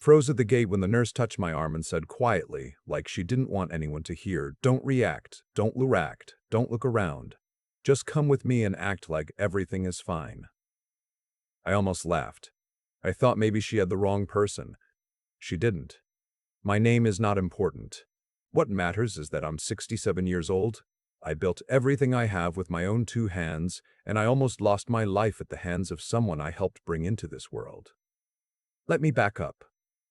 Froze at the gate when the nurse touched my arm and said quietly, like she didn't want anyone to hear, "Don't react, don't react, don't look around. Just come with me and act like everything is fine." I almost laughed. I thought maybe she had the wrong person. She didn't. My name is not important. What matters is that I'm 67 years old. I built everything I have with my own two hands, and I almost lost my life at the hands of someone I helped bring into this world. Let me back up.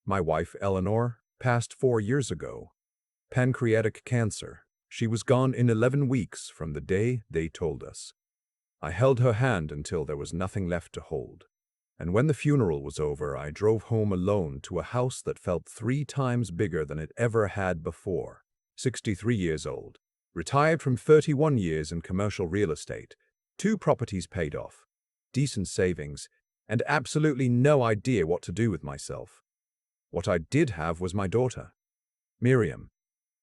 My wife, Eleanor, passed 4 years ago. Pancreatic cancer. She was gone in 11 weeks from the day they told us. I held her hand until there was nothing left to hold. And when the funeral was over, I drove home alone to a house that felt 3 times bigger than it ever had before. 63 years old. Retired from 31 years in commercial real estate. 2 properties paid off. Decent savings. And absolutely no idea what to do with myself. What I did have was my daughter, Miriam.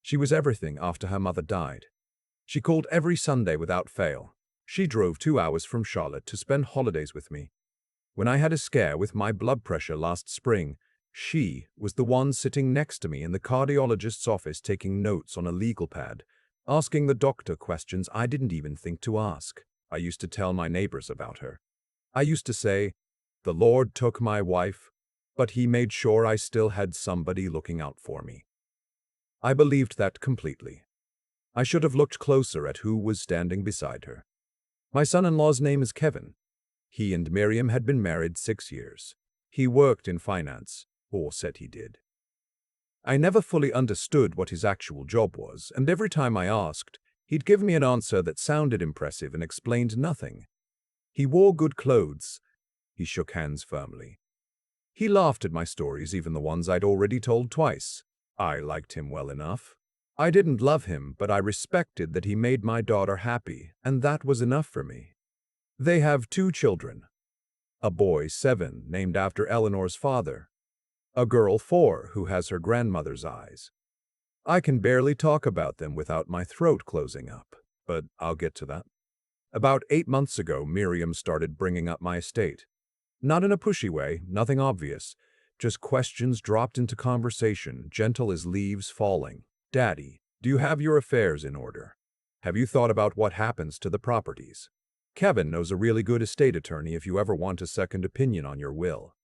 She was everything after her mother died. She called every Sunday without fail. She drove 2 hours from Charlotte to spend holidays with me. When I had a scare with my blood pressure last spring, she was the one sitting next to me in the cardiologist's office taking notes on a legal pad, asking the doctor questions I didn't even think to ask. I used to tell my neighbors about her. I used to say, "The Lord took my wife, but he made sure I still had somebody looking out for me." I believed that completely. I should have looked closer at who was standing beside her. My son-in-law's name is Kevin. He and Miriam had been married 6 years. He worked in finance, or said he did. I never fully understood what his actual job was, and every time I asked, he'd give me an answer that sounded impressive and explained nothing. He wore good clothes. He shook hands firmly. He laughed at my stories, even the ones I'd already told twice. I liked him well enough. I didn't love him, but I respected that he made my daughter happy, and that was enough for me. They have 2 children. A boy, 7, named after Eleanor's father. A girl, 4, who has her grandmother's eyes. I can barely talk about them without my throat closing up, but I'll get to that. About 8 months ago, Miriam started bringing up my estate. Not in a pushy way, nothing obvious, just questions dropped into conversation, gentle as leaves falling. "Daddy, do you have your affairs in order? Have you thought about what happens to the properties? Kevin knows a really good estate attorney if you ever want a second opinion on your will."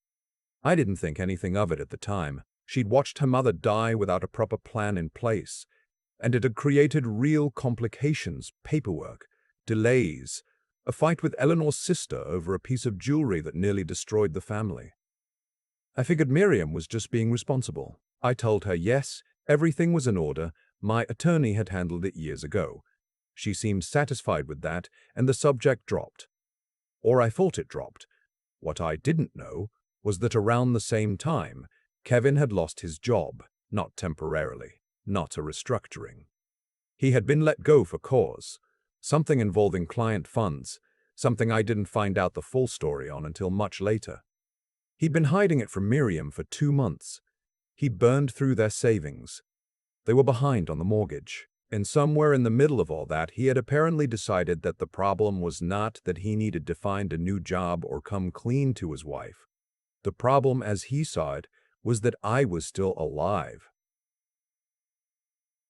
I didn't think anything of it at the time. She'd watched her mother die without a proper plan in place, and it had created real complications, paperwork, delays, a fight with Eleanor's sister over a piece of jewelry that nearly destroyed the family. I figured Miriam was just being responsible. I told her yes, everything was in order, my attorney had handled it years ago. She seemed satisfied with that, and the subject dropped. Or I thought it dropped. What I didn't know was that around the same time, Kevin had lost his job, not temporarily, not a restructuring. He had been let go for cause, something involving client funds, something I didn't find out the full story on until much later. He'd been hiding it from Miriam for 2 months. He burned through their savings. They were behind on the mortgage. And somewhere in the middle of all that, he had apparently decided that the problem was not that he needed to find a new job or come clean to his wife. The problem, as he saw it, was that I was still alive.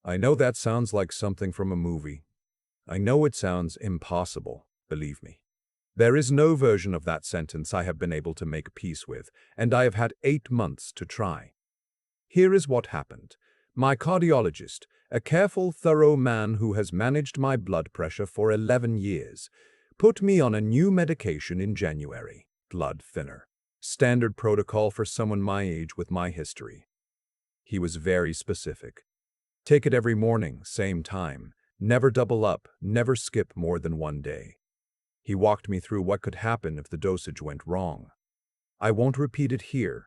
I know that sounds like something from a movie. I know it sounds impossible, believe me. There is no version of that sentence I have been able to make peace with, and I have had 8 months to try. Here is what happened. My cardiologist, a careful, thorough man who has managed my blood pressure for 11 years, put me on a new medication in January, blood thinner. Standard protocol for someone my age with my history. He was very specific. Take it every morning, same time. Never double up, never skip more than 1 day. He walked me through what could happen if the dosage went wrong. I won't repeat it here,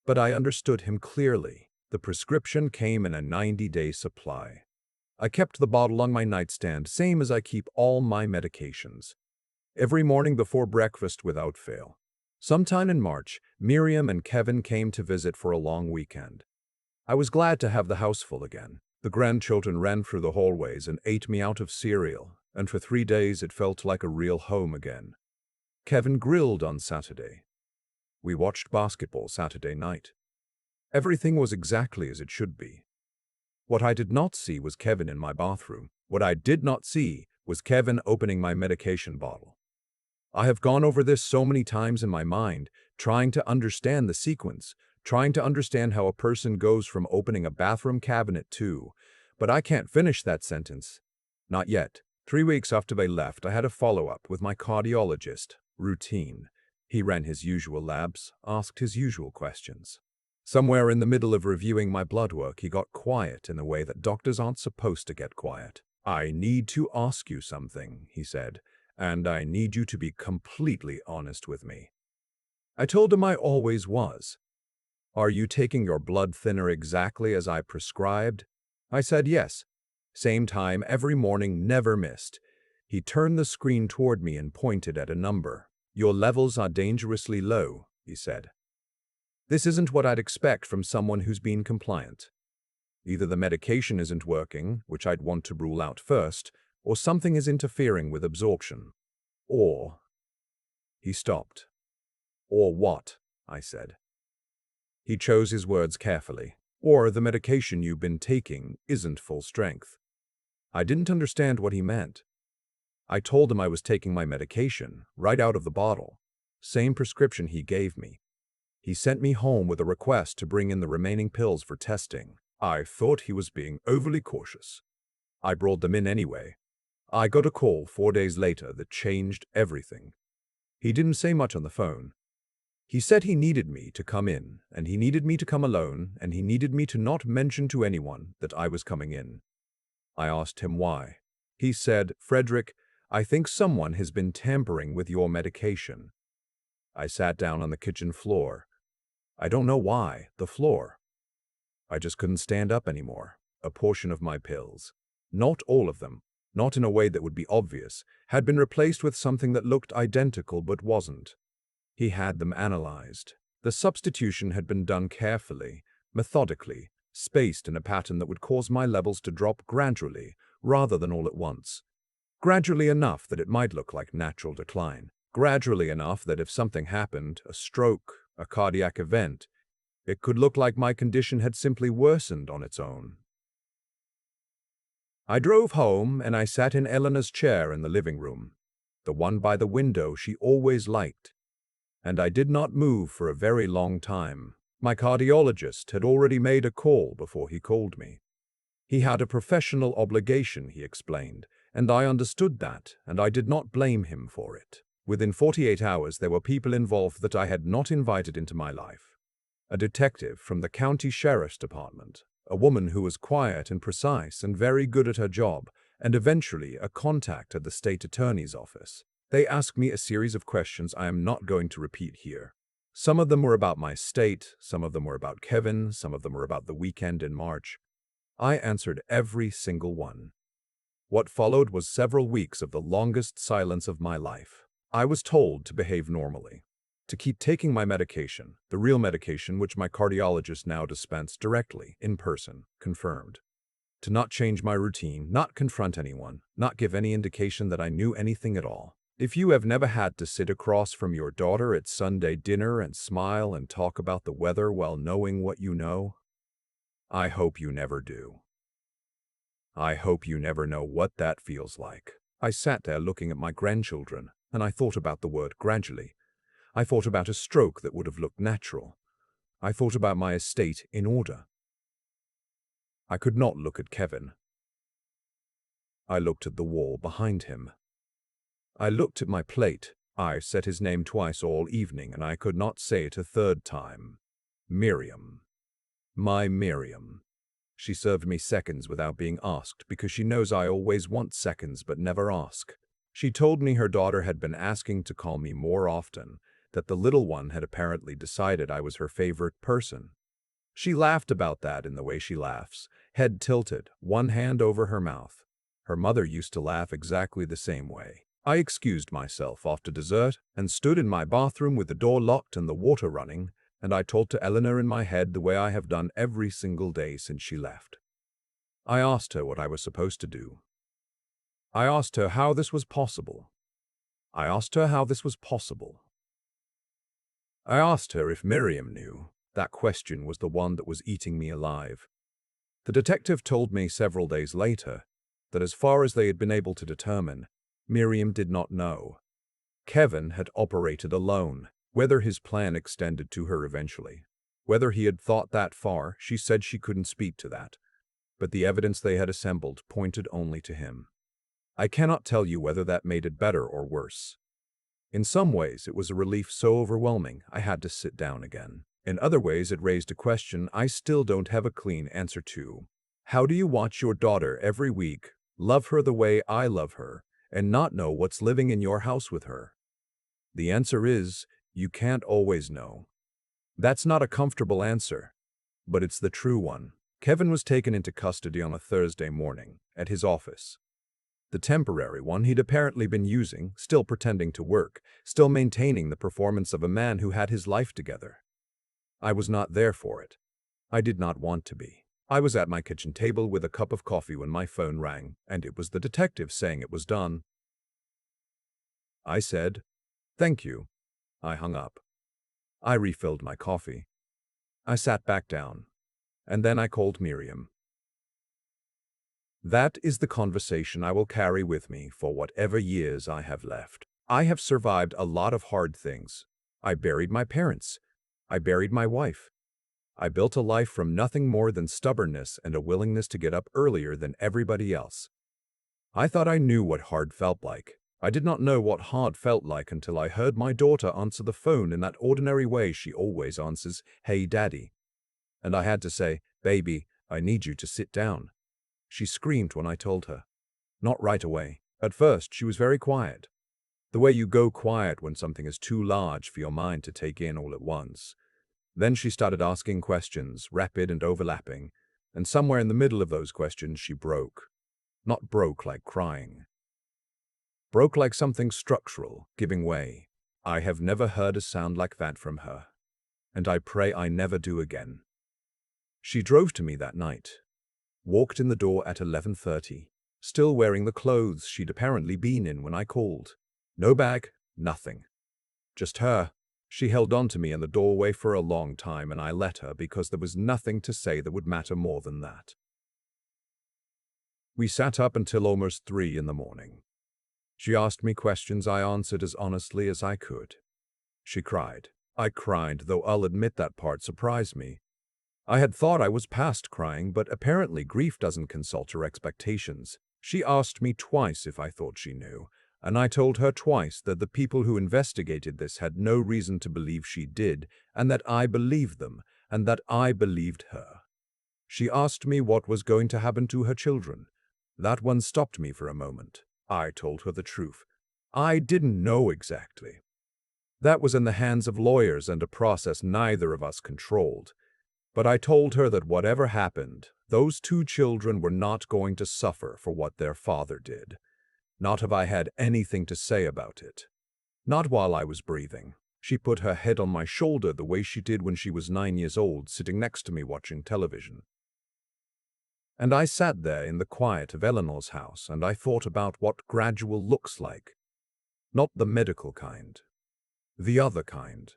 but I understood him clearly. The prescription came in a 90-day supply. I kept the bottle on my nightstand, same as I keep all my medications. Every morning before breakfast without fail. Sometime in March, Miriam and Kevin came to visit for a long weekend. I was glad to have the house full again. The grandchildren ran through the hallways and ate me out of cereal, and for 3 days it felt like a real home again. Kevin grilled on Saturday. We watched basketball Saturday night. Everything was exactly as it should be. What I did not see was Kevin in my bathroom. What I did not see was Kevin opening my medication bottle. I have gone over this so many times in my mind, trying to understand the sequence, trying to understand how a person goes from opening a bathroom cabinet to, but I can't finish that sentence. Not yet. 3 weeks after they left, I had a follow-up with my cardiologist. Routine. He ran his usual labs, asked his usual questions. Somewhere in the middle of reviewing my blood work, he got quiet in a way that doctors aren't supposed to get quiet. "I need to ask you something," he said, "and I need you to be completely honest with me." I told him I always was. "Are you taking your blood thinner exactly as I prescribed?" I said yes. Same time every morning, never missed. He turned the screen toward me and pointed at a number. "Your levels are dangerously low," he said. This isn't what I'd expect from someone who's been compliant. Either the medication isn't working, which I'd want to rule out first, or something is interfering with absorption. Or... He stopped. "Or what?" I said. He chose his words carefully. "Or the medication you've been taking isn't full strength." I didn't understand what he meant. I told him I was taking my medication, right out of the bottle. Same prescription he gave me. He sent me home with a request to bring in the remaining pills for testing. I thought he was being overly cautious. I brought them in anyway. I got a call 4 days later that changed everything. He didn't say much on the phone. He said he needed me to come in, and he needed me to come alone, and he needed me to not mention to anyone that I was coming in. I asked him why. He said, "Frederick, I think someone has been tampering with your medication." I sat down on the kitchen floor. I don't know why, the floor. I just couldn't stand up anymore. A portion of my pills, not all of them, not in a way that would be obvious, had been replaced with something that looked identical but wasn't. He had them analyzed. The substitution had been done carefully, methodically, spaced in a pattern that would cause my levels to drop gradually, rather than all at once. Gradually enough that it might look like natural decline. Gradually enough that if something happened, a stroke, a cardiac event, it could look like my condition had simply worsened on its own. I drove home and I sat in Eleanor's chair in the living room, the one by the window she always liked, and I did not move for a very long time. My cardiologist had already made a call before he called me. He had a professional obligation, he explained, and I understood that, and I did not blame him for it. Within 48 hours, there were people involved that I had not invited into my life. A detective from the county sheriff's department, a woman who was quiet and precise and very good at her job, and eventually a contact at the state attorney's office. They asked me a series of questions I am not going to repeat here. Some of them were about my state, some of them were about Kevin, some of them were about the weekend in March. I answered every single one. What followed was several weeks of the longest silence of my life. I was told to behave normally, to keep taking my medication, the real medication which my cardiologist now dispensed directly, in person, confirmed. To not change my routine, not confront anyone, not give any indication that I knew anything at all. If you have never had to sit across from your daughter at Sunday dinner and smile and talk about the weather while knowing what you know, I hope you never do. I hope you never know what that feels like. I sat there looking at my grandchildren, and I thought about the word gradually. I thought about a stroke that would have looked natural. I thought about my estate in order. I could not look at Kevin. I looked at the wall behind him. I looked at my plate. I said his name twice all evening, and I could not say it a third time. Miriam. My Miriam. She served me seconds without being asked because she knows I always want seconds but never ask. She told me her daughter had been asking to call me more often, that the little one had apparently decided I was her favorite person. She laughed about that in the way she laughs, head tilted, one hand over her mouth. Her mother used to laugh exactly the same way. I excused myself after dessert and stood in my bathroom with the door locked and the water running, and I told to Eleanor in my head the way I have done every single day since she left. I asked her what I was supposed to do. I asked her how this was possible. I asked her how this was possible. I asked her if Miriam knew. That question was the one that was eating me alive. The detective told me several days later that as far as they had been able to determine, Miriam did not know. Kevin had operated alone. Whether his plan extended to her eventually, whether he had thought that far, she said she couldn't speak to that. But the evidence they had assembled pointed only to him. I cannot tell you whether that made it better or worse. In some ways, it was a relief so overwhelming I had to sit down again. In other ways, it raised a question I still don't have a clean answer to. How do you watch your daughter every week, love her the way I love her, and not know what's living in your house with her? The answer is, you can't always know. That's not a comfortable answer, but it's the true one. Kevin was taken into custody on a Thursday morning at his office. The temporary one he'd apparently been using, still pretending to work, still maintaining the performance of a man who had his life together. I was not there for it. I did not want to be. I was at my kitchen table with a cup of coffee when my phone rang, and it was the detective saying it was done. I said, "Thank you." I hung up. I refilled my coffee. I sat back down, and then I called Miriam. That is the conversation I will carry with me for whatever years I have left. I have survived a lot of hard things. I buried my parents. I buried my wife. I built a life from nothing more than stubbornness and a willingness to get up earlier than everybody else. I thought I knew what hard felt like. I did not know what hard felt like until I heard my daughter answer the phone in that ordinary way she always answers, "Hey, Daddy." And I had to say, "Baby, I need you to sit down." She screamed when I told her. Not right away. At first, she was very quiet. The way you go quiet when something is too large for your mind to take in all at once. Then she started asking questions, rapid and overlapping, and somewhere in the middle of those questions she broke. Not broke like crying. Broke like something structural, giving way. I have never heard a sound like that from her, and I pray I never do again. She drove to me that night, walked in the door at 11:30, still wearing the clothes she'd apparently been in when I called. No bag, nothing. Just her. She held on to me in the doorway for a long time, and I let her because there was nothing to say that would matter more than that. We sat up until almost 3 in the morning. She asked me questions I answered as honestly as I could. She cried. I cried, though I'll admit that part surprised me. I had thought I was past crying, but apparently grief doesn't consult her expectations. She asked me twice if I thought she knew, and I told her twice that the people who investigated this had no reason to believe she did, and that I believed them, and that I believed her. She asked me what was going to happen to her children. That one stopped me for a moment. I told her the truth. I didn't know exactly. That was in the hands of lawyers and a process neither of us controlled. But I told her that whatever happened, those 2 children were not going to suffer for what their father did. Not if I had anything to say about it. Not while I was breathing. She put her head on my shoulder the way she did when she was 9 years old, sitting next to me watching television. And I sat there in the quiet of Eleanor's house, and I thought about what gradual looks like. Not the medical kind. The other kind.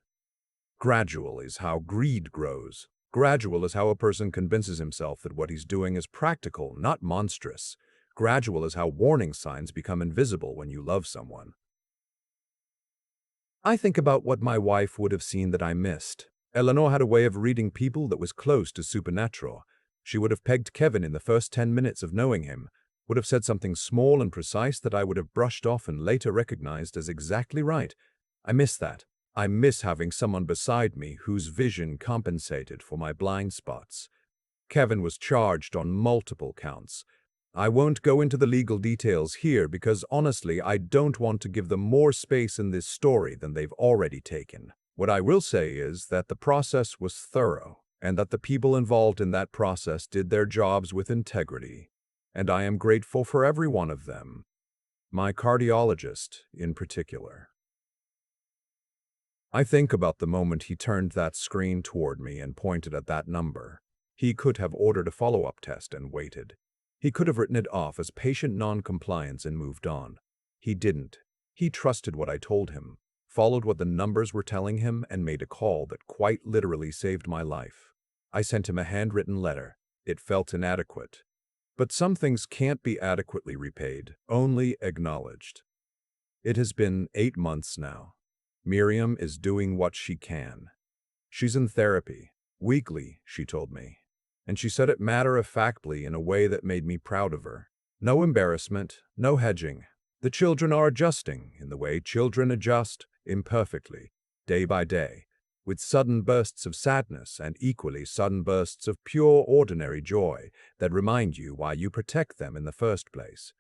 Gradual is how greed grows. Gradual is how a person convinces himself that what he's doing is practical, not monstrous. Gradual is how warning signs become invisible when you love someone. I think about what my wife would have seen that I missed. Eleanor had a way of reading people that was close to supernatural. She would have pegged Kevin in the first 10 minutes of knowing him, would have said something small and precise that I would have brushed off and later recognized as exactly right. I miss that. I miss having someone beside me whose vision compensated for my blind spots. Kevin was charged on multiple counts. I won't go into the legal details here because honestly I don't want to give them more space in this story than they've already taken. What I will say is that the process was thorough, and that the people involved in that process did their jobs with integrity, and I am grateful for every one of them. My cardiologist, in particular. I think about the moment he turned that screen toward me and pointed at that number. He could have ordered a follow-up test and waited. He could have written it off as patient non-compliance and moved on. He didn't. He trusted what I told him. followed what the numbers were telling him, and made a call that quite literally saved my life. I sent him a handwritten letter. It felt inadequate. But some things can't be adequately repaid, only acknowledged. It has been 8 months now. Miriam is doing what she can. She's in therapy, weekly, she told me. And she said it matter-of-factly in a way that made me proud of her. No embarrassment, no hedging. The children are adjusting in the way children adjust, imperfectly, day by day, with sudden bursts of sadness and equally sudden bursts of pure ordinary joy that remind you why you protect them in the first place.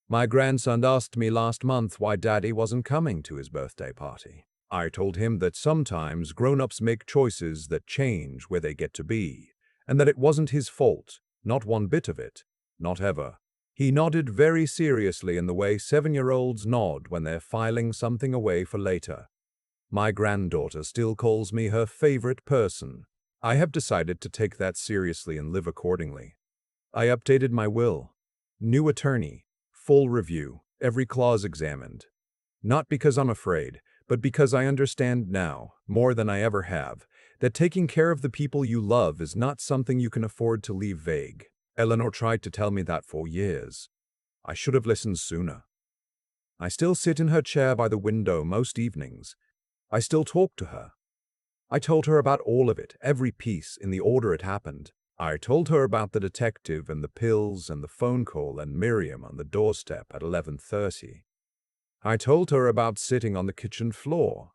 My grandson asked me last month why Daddy wasn't coming to his birthday party. I told him that sometimes grown-ups make choices that change where they get to be, and that it wasn't his fault, not one bit of it, not ever. He nodded very seriously in the way 7-year-olds nod when they're filing something away for later. My granddaughter still calls me her favorite person. I have decided to take that seriously and live accordingly. I updated my will. New attorney. Full review. Every clause examined. Not because I'm afraid, but because I understand now, more than I ever have, that taking care of the people you love is not something you can afford to leave vague. Eleanor tried to tell me that for years. I should have listened sooner. I still sit in her chair by the window most evenings. I still talk to her. I told her about all of it, every piece, in the order it happened. I told her about the detective and the pills and the phone call and Miriam on the doorstep at 11:30. I told her about sitting on the kitchen floor.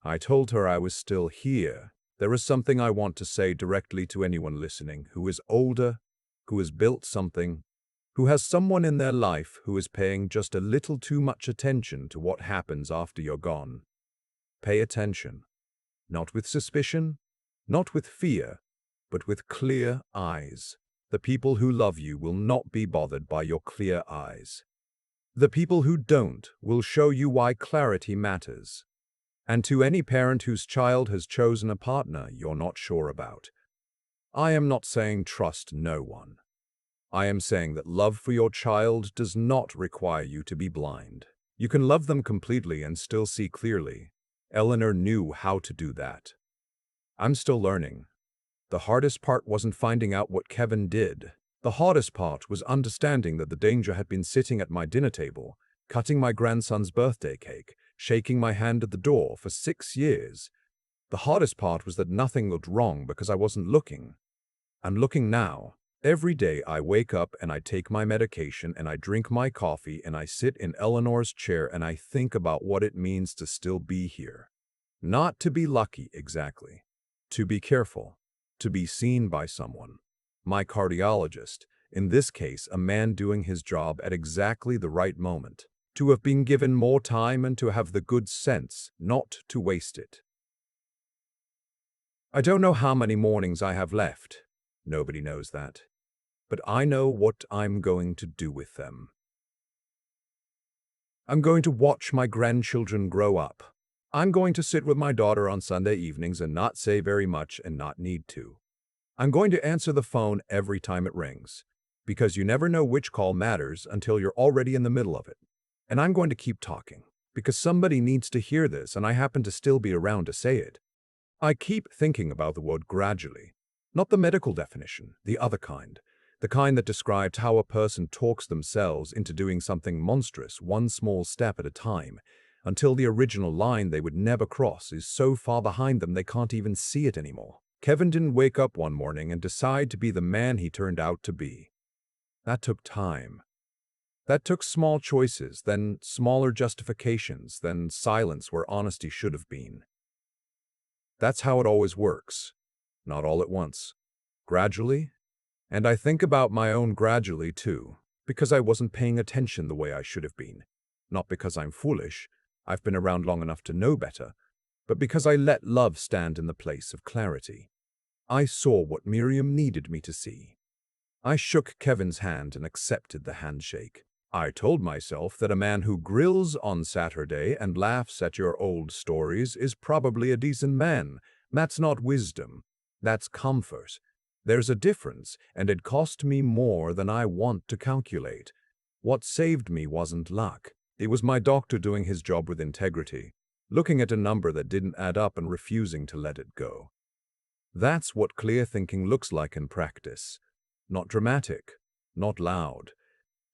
I told her I was still here. There is something I want to say directly to anyone listening who is older, who has built something, who has someone in their life who is paying just a little too much attention to what happens after you're gone. Pay attention. Not with suspicion, not with fear, but with clear eyes. The people who love you will not be bothered by your clear eyes. The people who don't will show you why clarity matters. And to any parent whose child has chosen a partner you're not sure about, I am not saying trust no one. I am saying that love for your child does not require you to be blind. You can love them completely and still see clearly. Eleanor knew how to do that. I'm still learning. The hardest part wasn't finding out what Kevin did. The hardest part was understanding that the danger had been sitting at my dinner table, cutting my grandson's birthday cake, shaking my hand at the door for 6 years. The hardest part was that nothing looked wrong because I wasn't looking. I'm looking now. Every day I wake up and I take my medication and I drink my coffee and I sit in Eleanor's chair and I think about what it means to still be here. Not to be lucky, exactly. To be careful. To be seen by someone. My cardiologist, in this case a man doing his job at exactly the right moment. To have been given more time and to have the good sense not to waste it. I don't know how many mornings I have left. Nobody knows that. But I know what I'm going to do with them. I'm going to watch my grandchildren grow up. I'm going to sit with my daughter on Sunday evenings and not say very much and not need to. I'm going to answer the phone every time it rings, because you never know which call matters until you're already in the middle of it. And I'm going to keep talking, because somebody needs to hear this and I happen to still be around to say it. I keep thinking about the word gradually, not the medical definition, the other kind. The kind that describes how a person talks themselves into doing something monstrous one small step at a time, until the original line they would never cross is so far behind them they can't even see it anymore. Kevin didn't wake up one morning and decide to be the man he turned out to be. That took time. That took small choices, then smaller justifications, then silence where honesty should have been. That's how it always works. Not all at once. Gradually. And I think about my own gradually, too, because I wasn't paying attention the way I should have been. Not because I'm foolish, I've been around long enough to know better, but because I let love stand in the place of clarity. I saw what Miriam needed me to see. I shook Kevin's hand and accepted the handshake. I told myself that a man who grills on Saturday and laughs at your old stories is probably a decent man. That's not wisdom. That's comfort. There's a difference, and it cost me more than I want to calculate. What saved me wasn't luck. It was my doctor doing his job with integrity. looking at a number that didn't add up and refusing to let it go. That's what clear thinking looks like in practice. Not dramatic, not loud.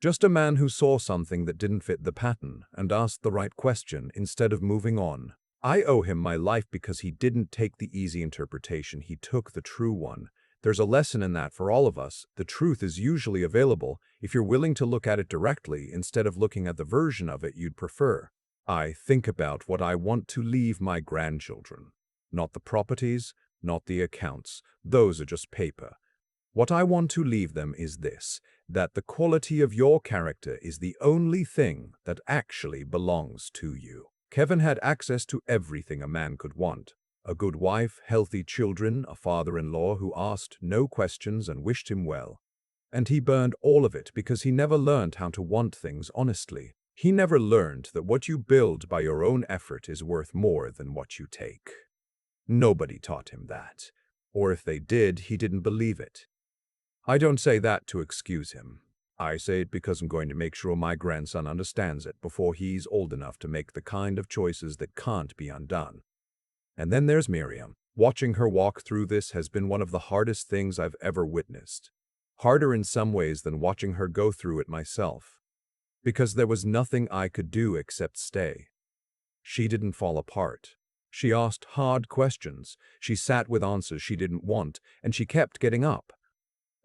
Just a man who saw something that didn't fit the pattern and asked the right question instead of moving on. I owe him my life because he didn't take the easy interpretation, he took the true one. There's a lesson in that for all of us. The truth is usually available if you're willing to look at it directly instead of looking at the version of it you'd prefer. I think about what I want to leave my grandchildren. Not the properties, not the accounts. Those are just paper. What I want to leave them is this, that the quality of your character is the only thing that actually belongs to you. Kevin had access to everything a man could want. A good wife, healthy children, a father-in-law who asked no questions and wished him well. And he burned all of it because he never learned how to want things honestly. He never learned that what you build by your own effort is worth more than what you take. Nobody taught him that. Or if they did, he didn't believe it. I don't say that to excuse him. I say it because I'm going to make sure my grandson understands it before he's old enough to make the kind of choices that can't be undone. And then there's Miriam. Watching her walk through this has been one of the hardest things I've ever witnessed. Harder in some ways than watching her go through it myself. Because there was nothing I could do except stay. She didn't fall apart. She asked hard questions. She sat with answers she didn't want, and she kept getting up.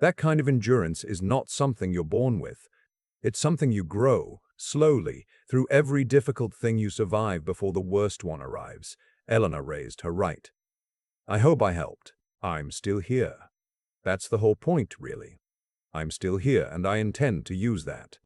That kind of endurance is not something you're born with. It's something you grow, slowly, through every difficult thing you survive before the worst one arrives. Eleanor raised her right. I hope I helped. I'm still here. That's the whole point, really. I'm still here, and I intend to use that.